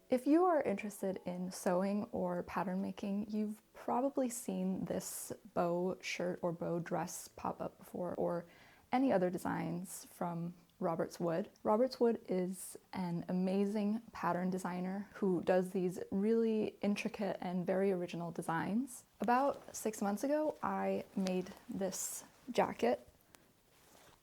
If you are interested in sewing or pattern making, you've probably seen this bow shirt or bow dress pop up before, or any other designs from Roberts Wood. Roberts Wood is an amazing pattern designer who does these really intricate and very original designs. About 6 months ago, I made this jacket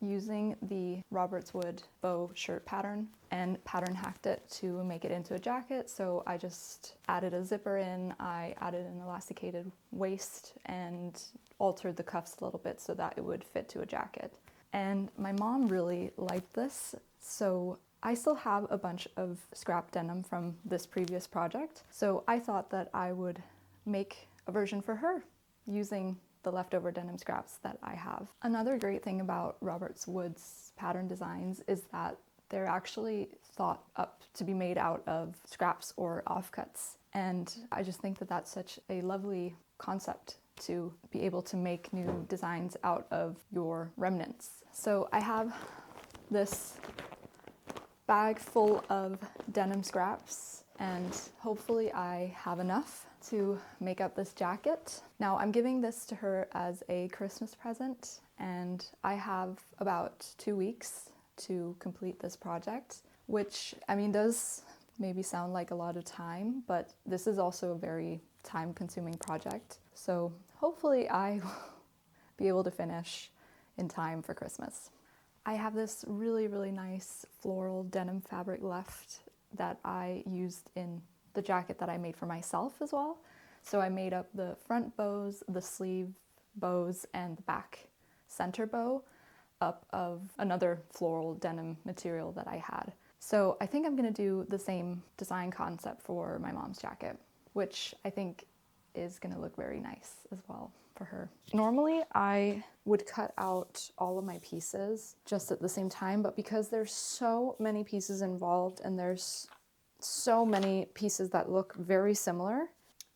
using the Roberts Wood bow shirt pattern and pattern hacked it to make it into a jacket. So I just added a zipper in, I added an elasticated waist and altered the cuffs a little bit so that it would fit to a jacket. And my mom really liked this, so I still have a bunch of scrap denim from this previous project. So I thought that I would make a version for her using the leftover denim scraps that I have. Another great thing about Roberts Wood's pattern designs is that they're actually thought up to be made out of scraps or offcuts. And I just think that that's such a lovely concept to be able to make new designs out of your remnants. So I have this bag full of denim scraps, and hopefully I have enough to make up this jacket. Now I'm giving this to her as a Christmas present, and I have about 2 weeks to complete this project, which I mean does maybe sound like a lot of time, but this is also a very time-consuming project. So hopefully I will be able to finish in time for Christmas. I have this really nice floral denim fabric left that I used in the jacket that I made for myself as well. So I made up the front bows, the sleeve bows, and the back center bow up of another floral denim material that I had. So I think I'm gonna do the same design concept for my mom's jacket, which I think is gonna look very nice as well for her. Normally I would cut out all of my pieces just at the same time, but because there's so many pieces involved and there's so many pieces that look very similar,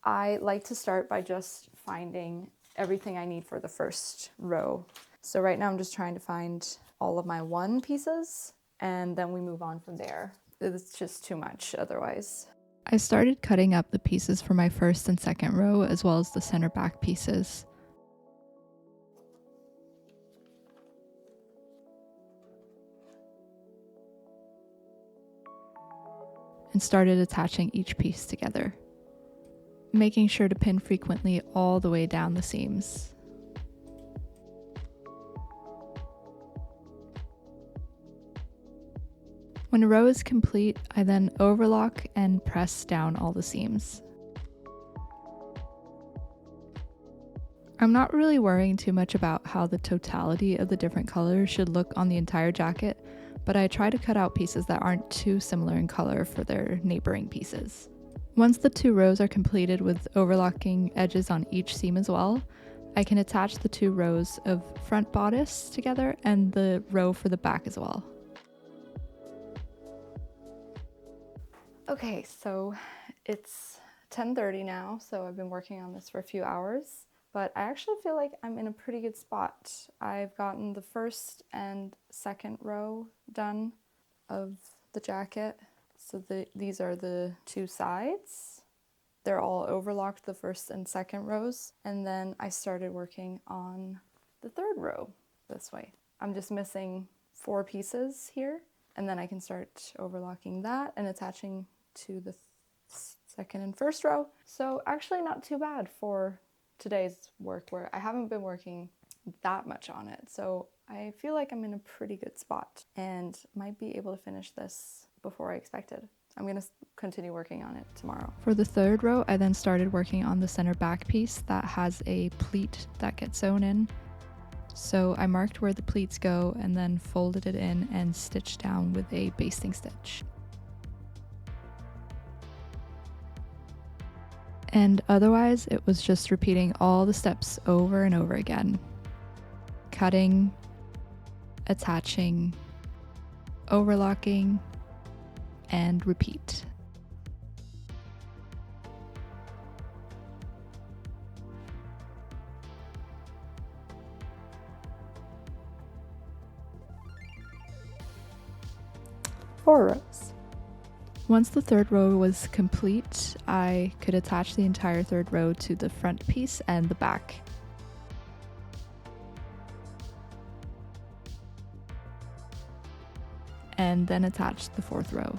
I like to start by just finding everything I need for the first row. So right now I'm just trying to find all of my one pieces, and then we move on from there. It's just too much otherwise. I started cutting up the pieces for my first and second row, as well as the center back pieces. And started attaching each piece together, making sure to pin frequently all the way down the seams. When a row is complete, I then overlock and press down all the seams. I'm not really worrying too much about how the totality of the different colors should look on the entire jacket, but I try to cut out pieces that aren't too similar in color for their neighboring pieces. Once the 2 rows are completed with overlocking edges on each seam as well, I can attach the 2 rows of front bodice together and the row for the back as well. Okay, so it's 10:30 now, so I've been working on this for a few hours, but I actually feel like I'm in a pretty good spot. I've gotten the first and second row done of the jacket. So these are the 2 sides. They're all overlocked, the first and second rows, and then I started working on the 3rd row this way. I'm just missing 4 pieces here, and then I can start overlocking that and attaching to the second and first row. So actually not too bad for today's work, where I haven't been working that much on it. So I feel like I'm in a pretty good spot and might be able to finish this before I expected. I'm gonna continue working on it tomorrow. For the 3rd row, I then started working on the center back piece that has a pleat that gets sewn in. So I marked where the pleats go and then folded it in and stitched down with a basting stitch. And otherwise, it was just repeating all the steps over and over again. Cutting, attaching, overlocking, and repeat. Four rows. Once the third row was complete, I could attach the entire third row to the front piece and the back. And then attach the fourth row.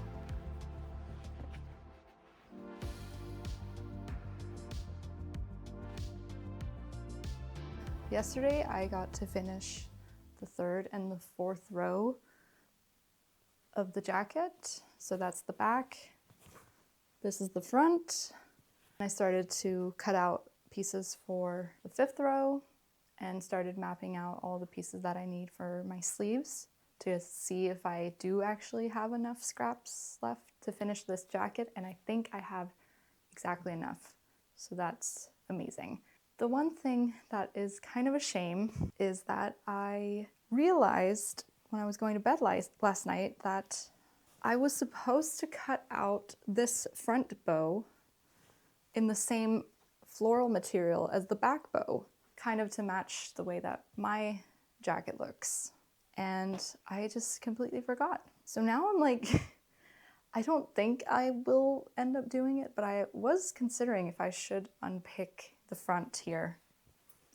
Yesterday I got to finish the third and the fourth row of the jacket. So that's the back, this is the front. I started to cut out pieces for the fifth row and started mapping out all the pieces that I need for my sleeves to see if I do actually have enough scraps left to finish this jacket, and I think I have exactly enough. So that's amazing. The one thing that is kind of a shame is that I realized when I was going to bed last night that I was supposed to cut out this front bow in the same floral material as the back bow, kind of to match the way that my jacket looks. And I just completely forgot. So now I'm like, I don't think I will end up doing it, but I was considering if I should unpick the front here,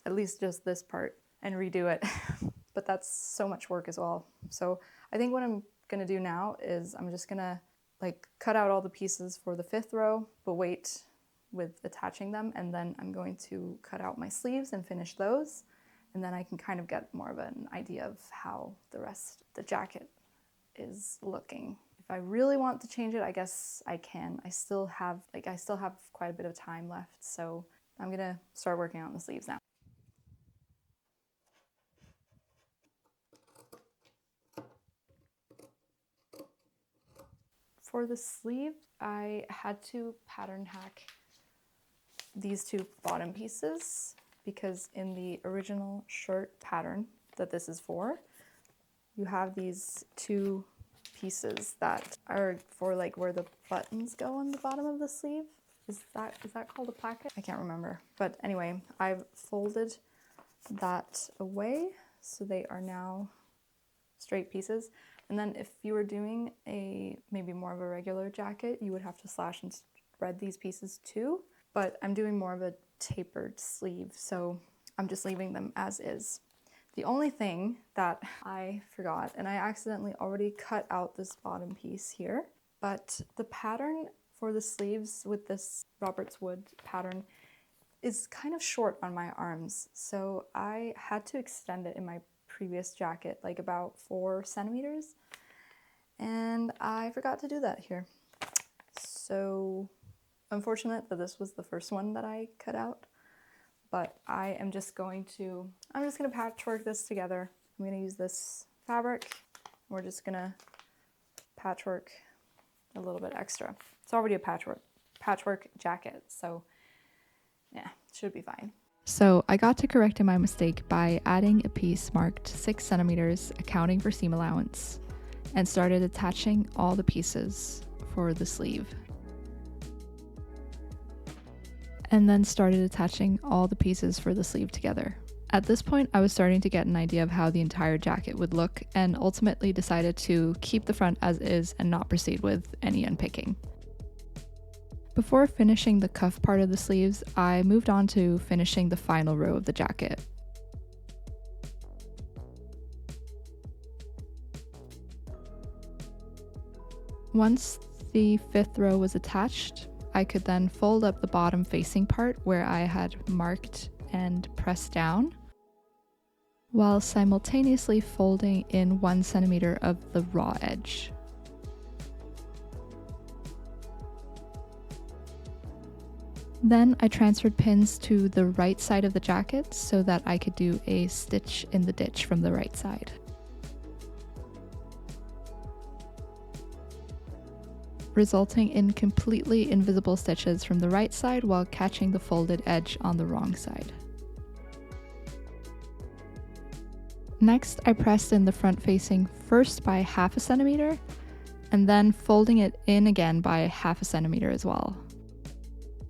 at least just this part, and redo it. But that's so much work as well. So I think what I'm gonna do now is I'm just gonna like cut out all the pieces for the fifth row, but wait with attaching them, and then I'm going to cut out my sleeves and finish those, and then I can kind of get more of an idea of how the rest of the jacket is looking. If I really want to change it, I guess I can. I still have quite a bit of time left, so I'm gonna start working on the sleeves now. For the sleeve, I had to pattern hack these two bottom pieces because in the original shirt pattern that this is for, you have these two pieces that are for like where the buttons go on the bottom of the sleeve. Is that called a placket? I can't remember. But anyway, I've folded that away so they are now straight pieces. And then if you were doing maybe more of a regular jacket, you would have to slash and spread these pieces too. But I'm doing more of a tapered sleeve, so I'm just leaving them as is. The only thing that I forgot, and I accidentally already cut out this bottom piece here, but the pattern for the sleeves with this Robert's Wood pattern is kind of short on my arms. So I had to extend it in my previous jacket, like about 4 centimeters. And I forgot to do that here. So unfortunate that this was the first one that I cut out. But I'm just gonna patchwork this together. I'm gonna use this fabric. We're just gonna patchwork a little bit extra. It's already a patchwork jacket, so yeah, it should be fine. So I got to correct my mistake by adding a piece marked 6 centimeters, accounting for seam allowance, and started attaching all the pieces for the sleeve. And then started attaching all the pieces for the sleeve together. At this point, I was starting to get an idea of how the entire jacket would look, and ultimately decided to keep the front as is and not proceed with any unpicking. Before finishing the cuff part of the sleeves, I moved on to finishing the final row of the jacket. Once the fifth row was attached, I could then fold up the bottom facing part where I had marked and pressed down, while simultaneously folding in 1 centimeter of the raw edge. Then I transferred pins to the right side of the jacket so that I could do a stitch in the ditch from the right side. Resulting in completely invisible stitches from the right side while catching the folded edge on the wrong side. Next, I pressed in the front facing first by 1/2 centimeter and then folding it in again by 1/2 centimeter as well.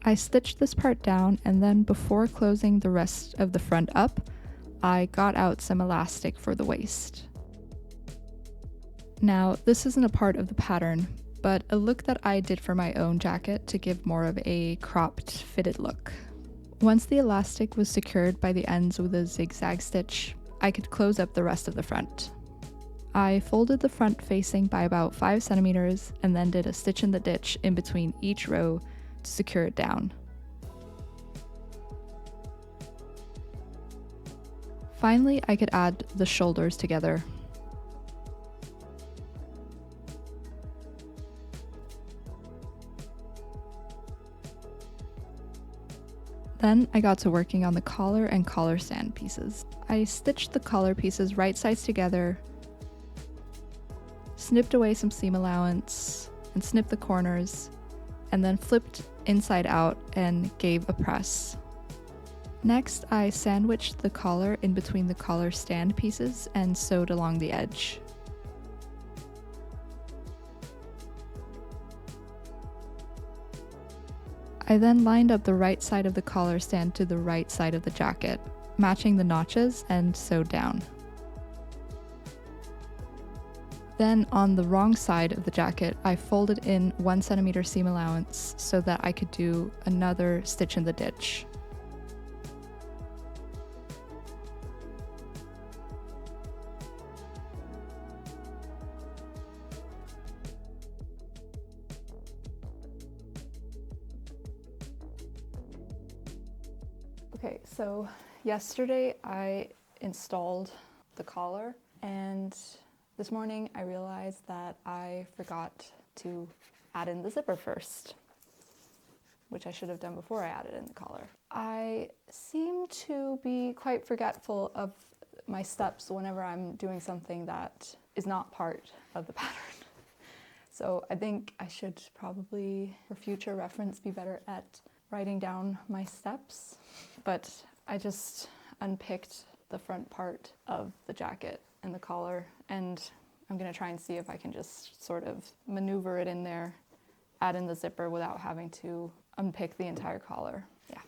I stitched this part down, and then before closing the rest of the front up, I got out some elastic for the waist. Now, this isn't a part of the pattern, but a look that I did for my own jacket to give more of a cropped, fitted look. Once the elastic was secured by the ends with a zigzag stitch, I could close up the rest of the front. I folded the front facing by about 5 centimeters and then did a stitch in the ditch in between each row to secure it down. Finally, I could add the shoulders together. Then I got to working on the collar and collar stand pieces. I stitched the collar pieces right sides together, snipped away some seam allowance, and snipped the corners, and then flipped inside out and gave a press. Next, I sandwiched the collar in between the collar stand pieces and sewed along the edge. I then lined up the right side of the collar stand to the right side of the jacket, matching the notches, and sewed down. Then on the wrong side of the jacket, I folded in 1 centimeter seam allowance so that I could do another stitch in the ditch. Okay, so yesterday I installed the collar, and this morning I realized that I forgot to add in the zipper first, which I should have done before I added in the collar. I seem to be quite forgetful of my steps whenever I'm doing something that is not part of the pattern. So I think I should probably, for future reference, be better at writing down my steps. But I just unpicked the front part of the jacket and the collar, and I'm gonna try and see if I can just sort of maneuver it in there, add in the zipper without having to unpick the entire collar. Yeah.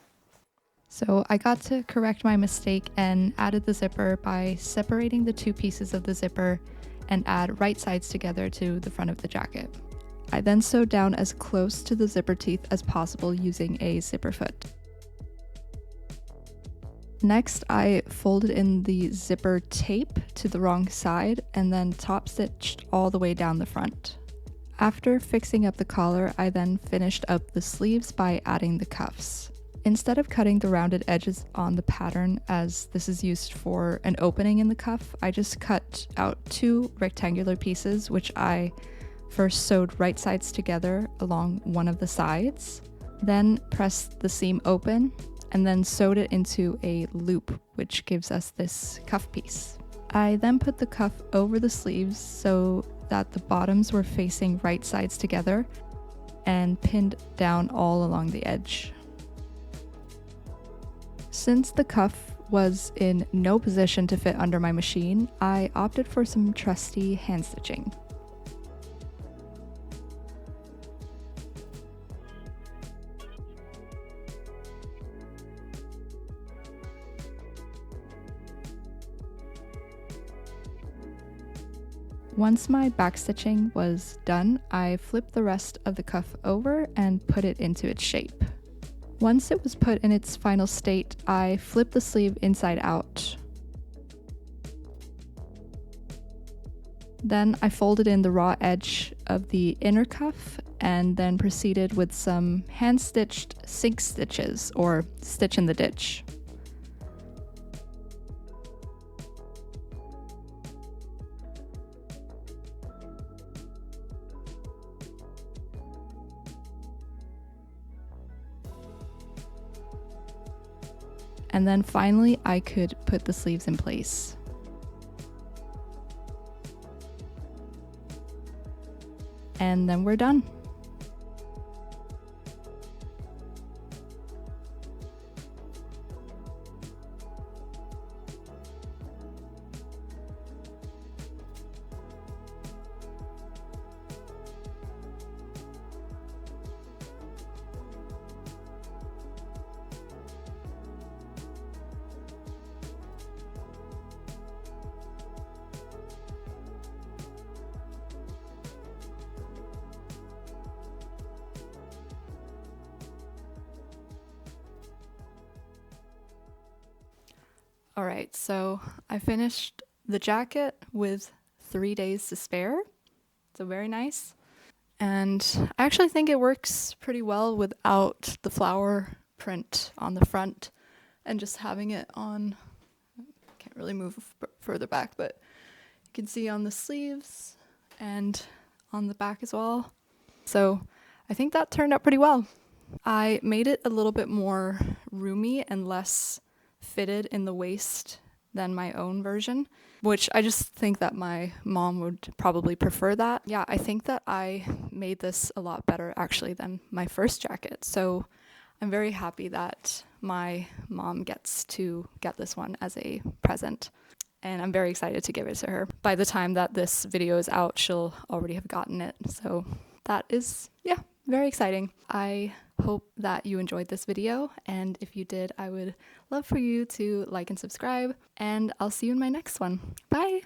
So I got to correct my mistake and added the zipper by separating the two pieces of the zipper and add right sides together to the front of the jacket. I then sewed down as close to the zipper teeth as possible using a zipper foot. Next, I folded in the zipper tape to the wrong side and then top stitched all the way down the front. After fixing up the collar, I then finished up the sleeves by adding the cuffs. Instead of cutting the rounded edges on the pattern, as this is used for an opening in the cuff, I just cut out 2 rectangular pieces, which I first sewed right sides together along one of the sides, then pressed the seam open, and then sewed it into a loop, which gives us this cuff piece. I then put the cuff over the sleeves so that the bottoms were facing right sides together and pinned down all along the edge. Since the cuff was in no position to fit under my machine, I opted for some trusty hand stitching. Once my backstitching was done, I flipped the rest of the cuff over and put it into its shape. Once it was put in its final state, I flipped the sleeve inside out. Then I folded in the raw edge of the inner cuff and then proceeded with some hand-stitched sink stitches, or stitch in the ditch. And then finally, I could put the sleeves in place. And then we're done. All right, so I finished the jacket with 3 days to spare. So very nice. And I actually think it works pretty well without the flower print on the front and just having it on, can't really move further back, but you can see on the sleeves and on the back as well. So I think that turned out pretty well. I made it a little bit more roomy and less fitted in the waist than my own version, which I just think that my mom would probably prefer that. Yeah, I think that I made this a lot better actually than my first jacket. So I'm very happy that my mom gets to get this one as a present. And I'm very excited to give it to her. By the time that this video is out, she'll already have gotten it. So that is, yeah, very exciting. I hope that you enjoyed this video, and if you did, I would love for you to like and subscribe, and I'll see you in my next one. Bye!